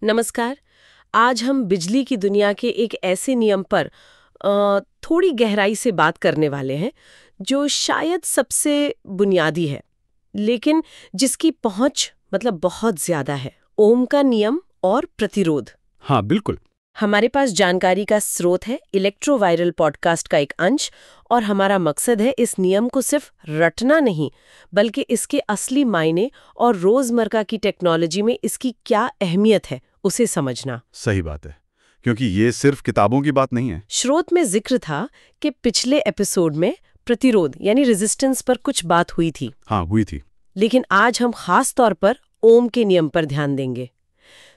नमस्कार। आज हम बिजली की दुनिया के एक ऐसे नियम पर थोड़ी गहराई से बात करने वाले हैं जो शायद सबसे बुनियादी है, लेकिन जिसकी पहुंच मतलब बहुत ज्यादा है। ओम का नियम और प्रतिरोध। हाँ, बिल्कुल। हमारे पास जानकारी का स्रोत है इलेक्ट्रोवायरल पॉडकास्ट का एक अंश, और हमारा मकसद है इस नियम को सिर्फ रटना नहीं, बल्कि इसके असली मायने और रोजमर्रा की टेक्नोलॉजी में इसकी क्या अहमियत है उसे समझना। सही बात है, क्योंकि ये सिर्फ किताबों की बात नहीं है। स्रोत में जिक्र था कि पिछले एपिसोड में प्रतिरोध यानी रेजिस्टेंस पर कुछ बात हुई थी। हाँ, हुई थी। लेकिन आज हम खास तौर पर ओम के नियम पर ध्यान देंगे।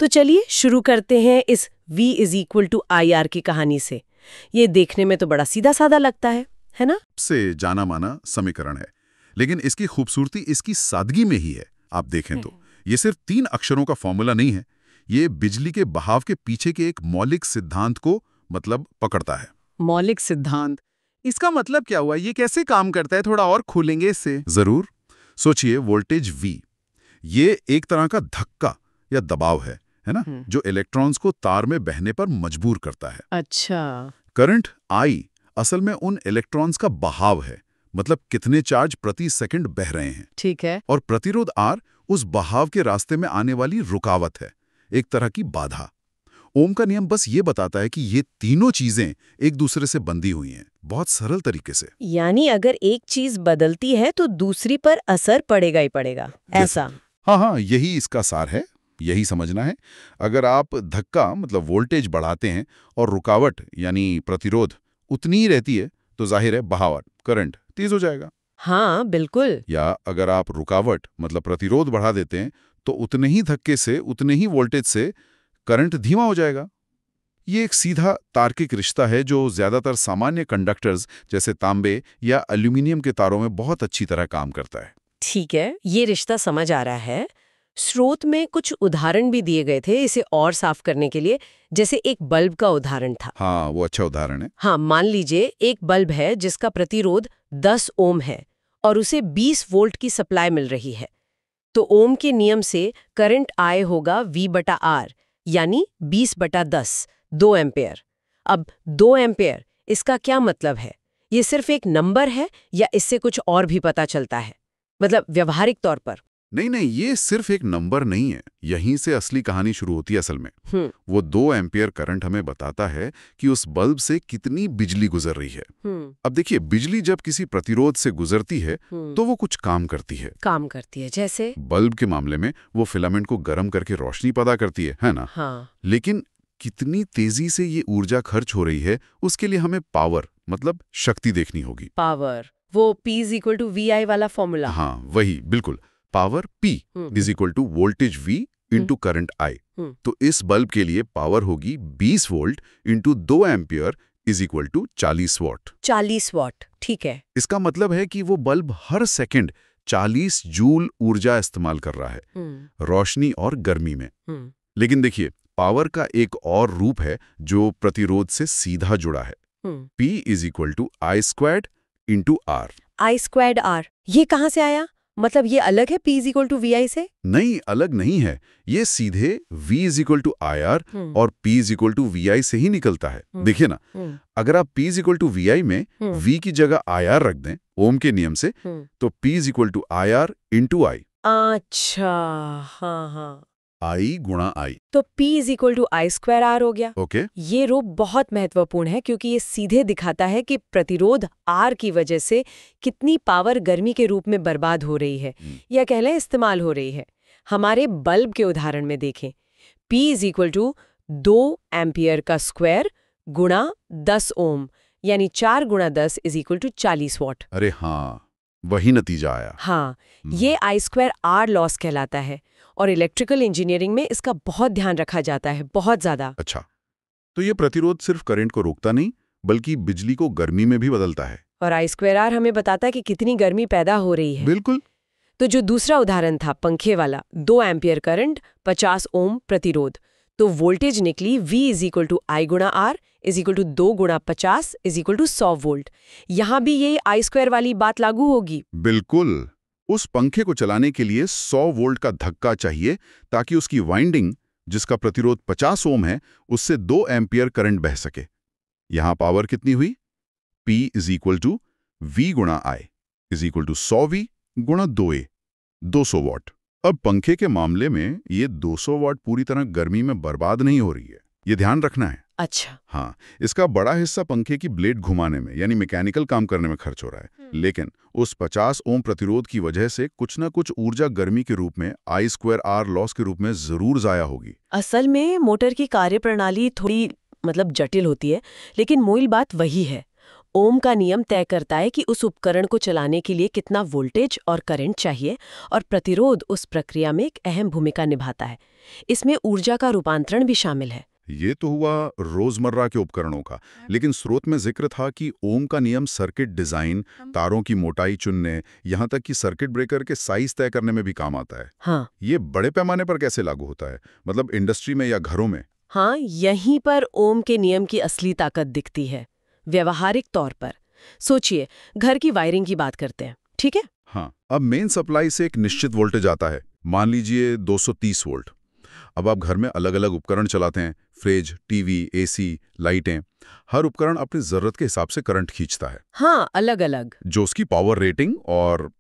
तो चलिए शुरू करते हैं इस V=IR की कहानी से। ये देखने में तो बड़ा सीधा साधा लगता है ना? से जाना माना समीकरण है, लेकिन इसकी खूबसूरती इसकी सादगी में ही है। आप देखें तो ये सिर्फ 3 अक्षरों का फॉर्मूला नहीं है, ये बिजली के बहाव के पीछे के एक मौलिक सिद्धांत को मतलब पकड़ता है। मौलिक सिद्धांत, इसका मतलब क्या हुआ? ये कैसे काम करता है? थोड़ा और खोलेंगे इससे। जरूर। सोचिए, वोल्टेज V ये एक तरह का धक्का या दबाव है ना, जो इलेक्ट्रॉन्स को तार में बहने पर मजबूर करता है। अच्छा। करंट I असल में उन इलेक्ट्रॉन्स का बहाव है, मतलब कितने चार्ज प्रति सेकंड बह रहे हैं। ठीक है। और प्रतिरोध R उस बहाव के रास्ते में आने वाली रुकावट है, एक तरह की बाधा। ओम का नियम बस ये बताता है कि ये तीनों चीजें एक दूसरे से बंधी हुई हैं, बहुत सरल तरीके से। यानी अगर एक चीज बदलती है तो दूसरी पर असर पड़ेगा ही पड़ेगा, ऐसा? हाँ, यही इसका सार है, यही समझना है। अगर आप धक्का मतलब वोल्टेज बढ़ाते हैं और रुकावट यानी प्रतिरोध उतनी ही रहती है, तो जाहिर है बहाव करंट तेज हो जाएगा। हाँ बिल्कुल। या अगर आप रुकावट मतलब प्रतिरोध बढ़ा देते हैं, तो उतने ही धक्के से, उतने ही वोल्टेज से करंट धीमा हो जाएगा। ये एक सीधा तार्किक रिश्ता है जो ज्यादातर सामान्य कंडक्टर्स जैसे तांबे या एल्यूमिनियम के तारों में बहुत अच्छी तरह काम करता है। ठीक है, ये रिश्ता समझ आ रहा है। स्रोत में कुछ उदाहरण भी दिए गए थे इसे और साफ करने के लिए, जैसे एक बल्ब का उदाहरण था। हाँ, वो अच्छा उदाहरण है। हाँ, मान लीजिए एक बल्ब है जिसका प्रतिरोध 10 ओम है और उसे 20 वोल्ट की सप्लाई मिल रही है। तो ओम के नियम से करंट I होगा V/R, यानी 20/10, 2 एम्पेयर। अब 2 एम्पेयर, इसका क्या मतलब है? ये सिर्फ एक नंबर है या इससे कुछ और भी पता चलता है, मतलब व्यवहारिक तौर पर? नहीं, ये सिर्फ एक नंबर नहीं है। यहीं से असली कहानी शुरू होती है असल में। वो 2 एम्पियर करंट हमें बताता है कि उस बल्ब से कितनी बिजली गुजर रही है। अब देखिए, बिजली जब किसी प्रतिरोध से गुजरती है तो वो कुछ काम करती है। काम करती है जैसे? बल्ब के मामले में वो फिलामेंट को गर्म करके रोशनी पैदा करती है ना? हाँ। लेकिन कितनी तेजी से ये ऊर्जा खर्च हो रही है, उसके लिए हमें पावर मतलब शक्ति देखनी होगी। पावर, वो P=VI वाला फॉर्मूला? हाँ, वही, बिल्कुल। Power P = voltage V into current I। तो इस बल्ब के लिए पावर होगी 20 volt into 2 ampere = 40 what. 40 what, ठीक है। इसका मतलब है कि वो बल्ब हर सेकंड 40 जूल ऊर्जा इस्तेमाल कर रहा है, रोशनी और गर्मी में। लेकिन देखिए, पावर का एक और रूप है जो प्रतिरोध से सीधा जुड़ा है। P = I² into R। I²R, ये कहाँ से आया? मतलब ये अलग है P=VI से? नहीं, अलग नहीं है। ये सीधे V = IR और P = VI से ही निकलता है। देखिए ना, अगर आप P = VI में V की जगह IR रख दें ओम के नियम से, तो P = IR इंटू I। अच्छा, हाँ। I गुणा I। तो P = I²R हो गया। ओके। ये रूप बहुत महत्वपूर्ण है क्योंकि ये सीधे दिखाता है कि प्रतिरोध R की वजह से कितनी पावर गर्मी के रूप में बर्बाद हो रही है, या कह लें इस्तेमाल हो रही है। हमारे बल्ब के उदाहरण में देखें, P = 2 एम्पियर का स्क्वायर गुणा 10 ओम, यानी 4 × 10 = 40 वॉट। अरे हाँ, वही नतीजा आया। हाँ, ये I²R लॉस कहलाता है और इलेक्ट्रिकल इंजीनियरिंग में इसका बहुत ध्यान रखा जाता है, बहुत ज्यादा। अच्छा, तो ये प्रतिरोध सिर्फ करंट को रोकता नहीं, बल्कि बिजली को गर्मी में भी बदलता है। और I²R हमें बताता है कि कितनी गर्मी पैदा हो रही है। बिल्कुल। तो जो दूसरा उदाहरण था पंखे वाला, 2 एम्पियर करंट, 50 ओम प्रतिरोध, तो वोल्टेज निकली V = I × R = 2 × 50 = 100 वोल्ट। यहाँ भी यही I² वाली बात लागू होगी। बिल्कुल। उस पंखे को चलाने के लिए 100 वोल्ट का धक्का चाहिए ताकि उसकी वाइंडिंग जिसका प्रतिरोध 50 ओम है, उससे 2 एम्पियर करंट बह सके। यहां पावर कितनी हुई? P = V × I = 100V × 2A, 200 वाट। अब पंखे के मामले में ये 200 वाट पूरी तरह गर्मी में बर्बाद नहीं हो रही है, ये ध्यान रखना है। अच्छा। हाँ, इसका बड़ा हिस्सा पंखे की ब्लेड घुमाने में यानी मैकेनिकल काम करने में खर्च हो रहा है, लेकिन उस 50 ओम प्रतिरोध की वजह से कुछ ना कुछ ऊर्जा गर्मी के रूप में I² लॉस के रूप में जरूर जाया होगी। असल में मोटर की कार्यप्रणाली थोड़ी जटिल होती है, लेकिन मूल बात वही है। ओम का नियम तय करता है कि उस उपकरण को चलाने के लिए कितना वोल्टेज और करंट चाहिए, और प्रतिरोध उस प्रक्रिया में एक अहम भूमिका निभाता है। इसमें ऊर्जा का रूपांतरण भी शामिल है। ये तो हुआ रोजमर्रा के उपकरणों का, लेकिन स्रोत में जिक्र था कि ओम का नियम सर्किट डिजाइन, तारों की मोटाई चुनने, यहाँ तक कि सर्किट ब्रेकर के साइज तय करने में भी काम आता है। हाँ। ये बड़े पैमाने पर कैसे लागू होता है, मतलब इंडस्ट्री में या घरों में? हाँ, यहीं पर ओम के नियम की असली ताकत दिखती है। व्यवहारिक तौर पर सोचिए, घर की वायरिंग की बात करते हैं, ठीक है? हाँ, अब मेन सप्लाई से एक निश्चित वोल्टेज आता है, मान लीजिए 230 वोल्ट। अब आप घर में अलग अलग उपकरण चलाते हैं, फ्रिज, टीवी, एसी, लाइटें। हर उपकरण अपनी जरूरत के हिसाब से करंट खींचता है। हाँ, अलग अलग। जो उसकी पावर रेटिंग और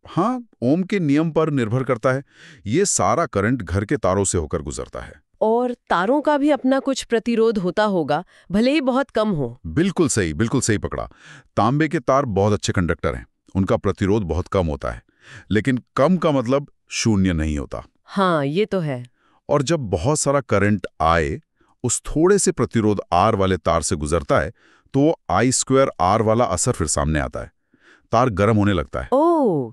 ओम के नियम पर निर्भर करता है। ये सारा करंट घर के तारों से होकर गुजरता है। और तारों का भी अपना कुछ प्रतिरोध होता होगा, भले ही बहुत कम हो। बिल्कुल सही पकड़ा। तांबे के तार बहुत अच्छे कंडक्टर हैं, उनका प्रतिरोध बहुत कम होता है, लेकिन कम का मतलब शून्य नहीं होता। हाँ, ये तो है। और जब बहुत सारा करंट आए, उस थोड़े से प्रतिरोध R वाले तार से गुजरता है, तो वो I² वाला असर फिर सामने आता है। तार गर्म होने लगता है। ओह,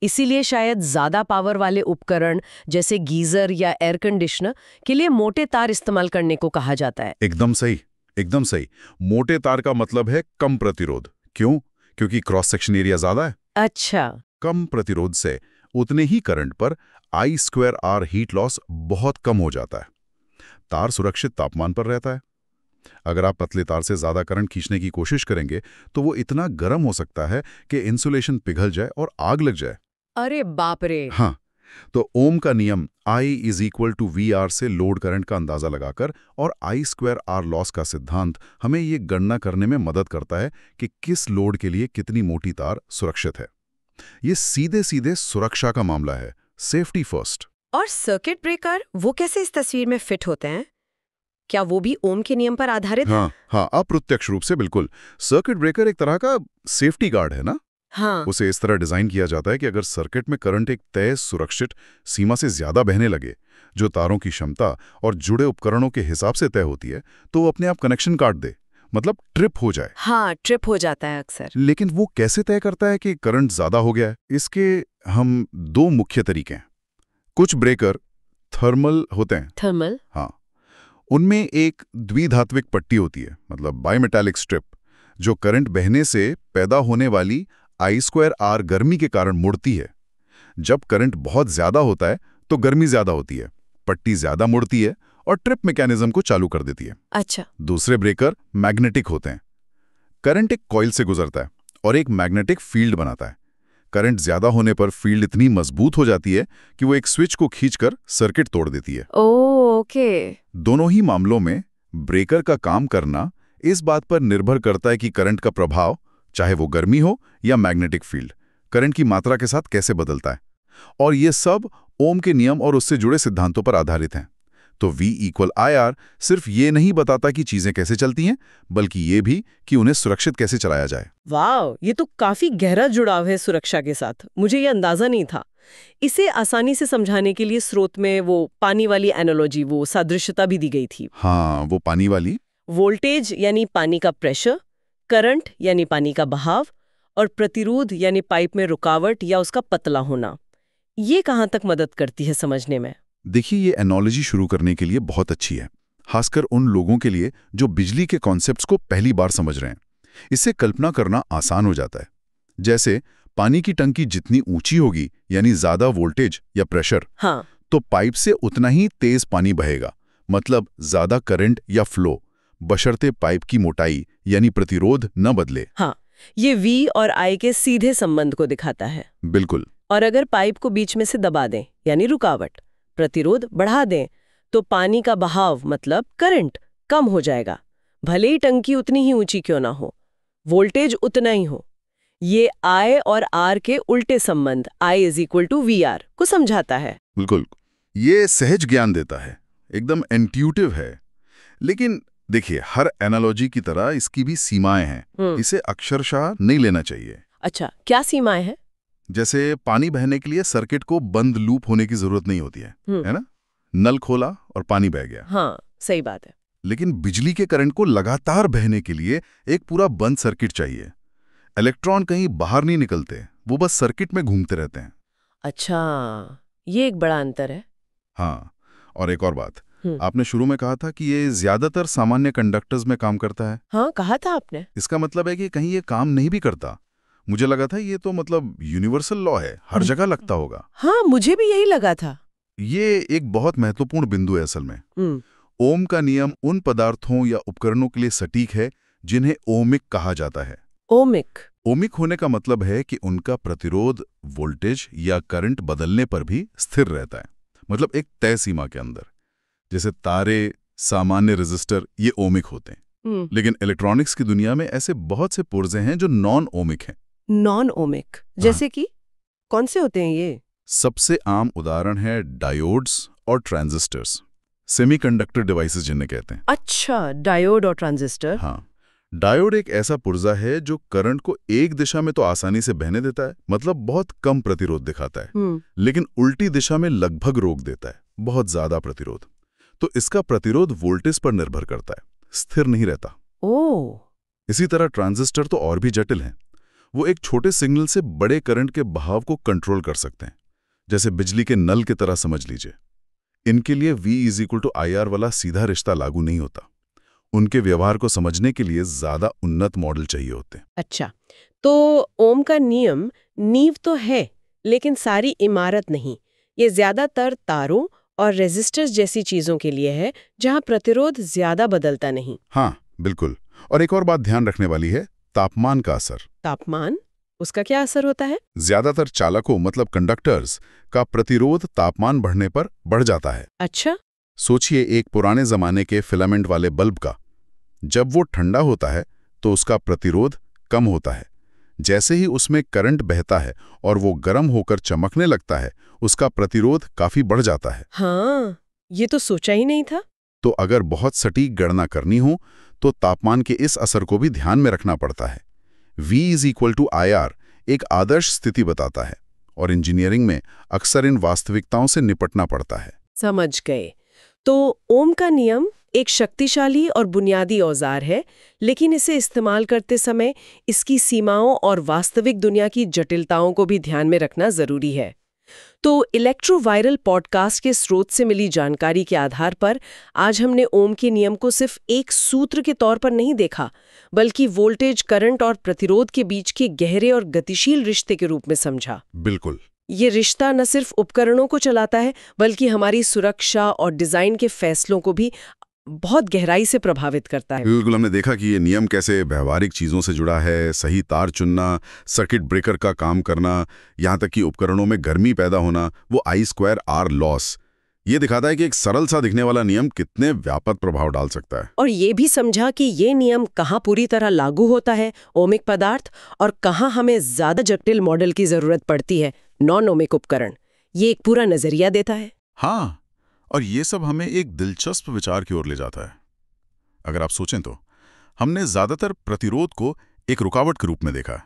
इसीलिए शायद ज्यादा पावर वाले उपकरण जैसे गीजर या एयर कंडीशनर के लिए मोटे तार इस्तेमाल करने को कहा जाता है। एकदम सही। मोटे तार का मतलब है कम प्रतिरोध। क्यों? क्योंकि क्रॉस सेक्शन एरिया ज्यादा है। अच्छा। कम प्रतिरोध से उतने ही करंट पर I² हीट लॉस बहुत कम हो जाता है। तार सुरक्षित तापमान पर रहता है। अगर आप पतले तार से ज्यादा करंट खींचने की कोशिश करेंगे तो वो इतना गर्म हो सकता है कि इंसुलेशन पिघल जाए और आग लग जाए। अरे बाप रे। हाँ, तो ओम का नियम I = VR से लोड करंट का अंदाजा लगाकर और I² लॉस का सिद्धांत हमें ये गणना करने में मदद करता है कि किस लोड के लिए कितनी मोटी तार सुरक्षित है। ये सीधे सुरक्षा का मामला है, सेफ्टी फर्स्ट। और सर्किट ब्रेकर, वो कैसे इस तस्वीर में फिट होते हैं? क्या वो भी ओम के नियम पर आधारित है? हाँ, अप्रत्यक्ष रूप से बिल्कुल। सर्किट ब्रेकर एक तरह का सेफ्टी गार्ड है ना। हाँ। उसे इस तरह डिजाइन किया जाता है कि अगर सर्किट में करंट एक तय सुरक्षित सीमा से ज्यादा बहने लगे, जो तारों की क्षमता और जुड़े उपकरणों के हिसाब से तय होती है, तो वो अपने आप कनेक्शन काट दे, मतलब ट्रिप हो जाए। हाँ, ट्रिप हो जाता है अक्सर। लेकिन वो कैसे तय करता है कि करंट ज्यादा हो गया है? इसके हम 2 मुख्य तरीके हैं। कुछ ब्रेकर थर्मल होते हैं। थर्मल? हाँ, उनमें एक द्विधात्विक पट्टी होती है, मतलब बाइमेटालिक स्ट्रिप, जो करंट बहने से पैदा होने वाली I² गर्मी के कारण मुड़ती है। जब करंट बहुत ज्यादा होता है तो गर्मी ज्यादा होती है, पट्टी ज्यादा मुड़ती है और ट्रिप मैकेनिज्म को चालू कर देती है। अच्छा। दूसरे ब्रेकर मैग्नेटिक होते हैं। करंट एक कॉइल से गुजरता है और एक मैग्नेटिक फील्ड बनाता है। करंट ज्यादा होने पर फील्ड इतनी मजबूत हो जाती है कि वो एक स्विच को खींचकर सर्किट तोड़ देती है। ओके। दोनों ही मामलों में ब्रेकर का काम करना इस बात पर निर्भर करता है कि करंट का प्रभाव, चाहे वो गर्मी हो या मैग्नेटिक फील्ड, करंट की मात्रा के साथ कैसे बदलता है। और ये सब ओम के नियम और उससे जुड़े सिद्धांतों पर आधारित हैं। तो V = IR सिर्फ ये नहीं बताता कि चीजें कैसे चलती हैं, बल्कि ये भी कि उन्हें सुरक्षित कैसे चलाया जाए। वाह, ये तो काफी गहरा जुड़ाव है सुरक्षा के साथ। मुझे ये अंदाजा नहीं था। इसे आसानी से समझाने के लिए स्रोत में वो पानी वाली एनालॉजी, वो सादृश्यता भी दी गई थी। हाँ, वो पानी वाली। वोल्टेज यानी पानी का प्रेशर, करंट यानी पानी का बहाव, और प्रतिरोध यानी पाइप में रुकावट या उसका पतला होना। ये कहाँ तक मदद करती है समझने में? देखिए, ये एनालॉजी शुरू करने के लिए बहुत अच्छी है, खासकर उन लोगों के लिए जो बिजली के कॉन्सेप्ट्स को पहली बार समझ रहे हैं। इससे कल्पना करना आसान हो जाता है। जैसे पानी की टंकी जितनी ऊंची होगी, यानी ज्यादा वोल्टेज या प्रेशर, हाँ, तो पाइप से उतना ही तेज पानी बहेगा, मतलब ज्यादा करंट या फ्लो, बशर्ते पाइप की मोटाई यानी प्रतिरोध न बदले। हाँ, ये V और I के सीधे संबंध को दिखाता है। बिल्कुल। और अगर पाइप को बीच में से दबा दें, यानी रुकावट, प्रतिरोध बढ़ा दें, तो पानी का बहाव मतलब करंट कम हो जाएगा, भले ही टंकी उतनी ही ऊंची क्यों ना हो, वोल्टेज उतना ही हो। ये I और R के उल्टे संबंध I = VR को समझाता है। बिल्कुल, ये सहज ज्ञान देता है, एकदम इंट्यूटिव है। लेकिन देखिए, हर एनालॉजी की तरह इसकी भी सीमाएं हैं। इसे अक्षरशः नहीं लेना चाहिए। अच्छा, क्या सीमाएं हैं? जैसे पानी बहने के लिए सर्किट को बंद लूप होने की जरूरत नहीं होती है ना? नल खोला और पानी बह गया। हाँ, सही बात है। लेकिन बिजली के करंट को लगातार बहने के लिए एक पूरा बंद सर्किट चाहिए। इलेक्ट्रॉन कहीं बाहर नहीं निकलते, वो बस सर्किट में घूमते रहते हैं। अच्छा, ये एक बड़ा अंतर है। हाँ, और एक और बात, आपने शुरू में कहा था कि ये ज्यादातर सामान्य कंडक्टर्स में काम करता है। हाँ, कहा था आपने। इसका मतलब है कि कहीं ये काम नहीं भी करता। मुझे लगा था ये तो मतलब यूनिवर्सल लॉ है, हर जगह लगता होगा। हाँ, मुझे भी यही लगा था। ये एक बहुत महत्वपूर्ण बिंदु है असल में। ओम का नियम उन पदार्थों या उपकरणों के लिए सटीक है जिन्हें ओमिक कहा जाता है। ओमिक होने का मतलब है कि उनका प्रतिरोध वोल्टेज या करंट बदलने पर भी स्थिर रहता है, मतलब एक तय सीमा के अंदर। जैसे तारे, सामान्य रेजिस्टर, ये ओमिक होते हैं। लेकिन इलेक्ट्रॉनिक्स की दुनिया में ऐसे बहुत से पुर्जे हैं जो नॉन ओमिक हैं। नॉन ओमिक जैसे कि कौन से होते हैं ये? सबसे आम उदाहरण है डायोड्स और ट्रांजिस्टर्स, सेमीकंडक्टर डिवाइसेस जिन्हें कहते हैं। अच्छा, डायोड और ट्रांजिस्टर। हाँ, डायोड एक ऐसा पुर्जा है जो करंट को एक दिशा में तो आसानी से बहने देता है, मतलब बहुत कम प्रतिरोध दिखाता है, लेकिन उल्टी दिशा में लगभग रोक देता है, बहुत ज्यादा प्रतिरोध। तो इसका प्रतिरोध वोल्टेज पर निर्भर करता है, स्थिर नहीं रहता। इसी तरह ट्रांजिस्टर तो और भी जटिल हैं। वो एक छोटे सिग्नल से बड़े करंट के बहाव को कंट्रोल कर सकते हैं, जैसे बिजली के नल की तरह समझ लीजिए। इनके लिए V = IR वाला सीधा रिश्ता लागू नहीं होता। उनके व्यवहार को समझने के लिए ज्यादा उन्नत मॉडल चाहिए होते हैं। अच्छा, तो ओम का नियम नींव तो है, लेकिन सारी इमारत नहीं। ये ज्यादातर तारों और रेजिस्टर्स जैसी चीजों के लिए है, जहां प्रतिरोध ज्यादा बदलता नहीं। हाँ, बिल्कुल। और एक और बात ध्यान रखने वाली है, तापमान का असर। तापमान? उसका क्या असर होता है? ज्यादातर चालकों मतलब कंडक्टर्स का प्रतिरोध तापमान बढ़ने पर बढ़ जाता है। अच्छा। सोचिए एक पुराने जमाने के फिलामेंट वाले बल्ब का। जब वो ठंडा होता है तो उसका प्रतिरोध कम होता है। जैसे ही उसमें करंट बहता है और वो गर्म होकर चमकने लगता है, उसका प्रतिरोध काफी बढ़ जाता है। हाँ, ये तो सोचा ही नहीं था। तो अगर बहुत सटीक गणना करनी हो तो तापमान के इस असर को भी ध्यान में रखना पड़ता है। V = IR एक आदर्श स्थिति बताता है, और इंजीनियरिंग में अक्सर इन वास्तविकताओं से निपटना पड़ता है। समझ गए। तो ओम का नियम एक शक्तिशाली और बुनियादी औजार है, लेकिन इसे इस्तेमाल करते समय इसकी सीमाओं और वास्तविक दुनिया की जटिलताओं को भी ध्यान में रखना जरूरी है। तो इलेक्ट्रोवायरल पॉडकास्ट के स्रोत से मिली जानकारी के आधार पर आज हमने ओम के नियम को सिर्फ एक सूत्र के तौर पर नहीं देखा, बल्कि वोल्टेज, करंट और प्रतिरोध के बीच के गहरे और गतिशील रिश्ते के रूप में समझा। बिल्कुल। ये रिश्ता न सिर्फ उपकरणों को चलाता है, बल्कि हमारी सुरक्षा और डिजाइन के फैसलों को भी बहुत गहराई से प्रभावित करता है। बिल्कुल, हमने देखा कि ये नियम कैसे व्यवहारिक चीजों से जुड़ा है। सही तार चुनना, सर्किट ब्रेकर का काम करना, यहाँ तक कि उपकरणों में गर्मी पैदा होना, वो I2R लॉस। ये दिखाता है कि एक सरल सा दिखने वाला नियम कितने व्यापक प्रभाव डाल सकता है। और ये भी समझा कि ये नियम कहाँ पूरी तरह लागू होता है, ओमिक पदार्थ, और कहाँ हमें ज्यादा जटिल मॉडल की जरूरत पड़ती है, नॉन ओमिक उपकरण। ये एक पूरा नजरिया देता है। हाँ, और ये सब हमें एक दिलचस्प विचार की ओर ले जाता है। अगर आप सोचें तो हमने ज्यादातर प्रतिरोध को एक रुकावट के रूप में देखा है,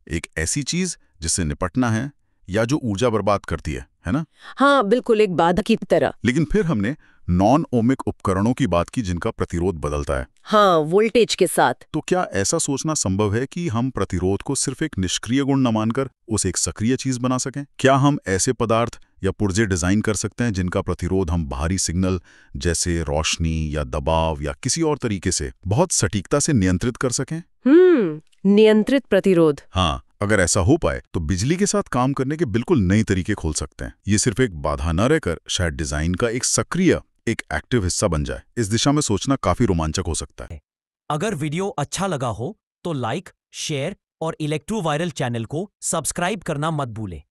एक ऐसी चीज जिससे निपटना है या जो ऊर्जा बर्बाद करती है ना? हाँ, बिल्कुल, एक बाधा की तरह। लेकिन फिर हमने नॉन ओमिक उपकरणों की बात की जिनका प्रतिरोध बदलता है। हाँ, वोल्टेज के साथ। तो क्या ऐसा सोचना संभव है कि हम प्रतिरोध को सिर्फ एक निष्क्रिय गुण न मानकर उसे एक सक्रिय चीज बना सकें? क्या हम ऐसे पदार्थ या पुर्जे डिजाइन कर सकते हैं जिनका प्रतिरोध हम बाहरी सिग्नल जैसे रोशनी या दबाव या किसी और तरीके से बहुत सटीकता से नियंत्रित कर सकें? नियंत्रित प्रतिरोध। हाँ, अगर ऐसा हो पाए तो बिजली के साथ काम करने के बिल्कुल नए तरीके खोल सकते हैं। ये सिर्फ एक बाधा न रहकर शायद डिजाइन का एक सक्रिय, एक एक्टिव हिस्सा बन जाए। इस दिशा में सोचना काफी रोमांचक हो सकता है। अगर वीडियो अच्छा लगा हो तो लाइक, शेयर और इलेक्ट्रोवायरल चैनल को सब्सक्राइब करना मत भूलें।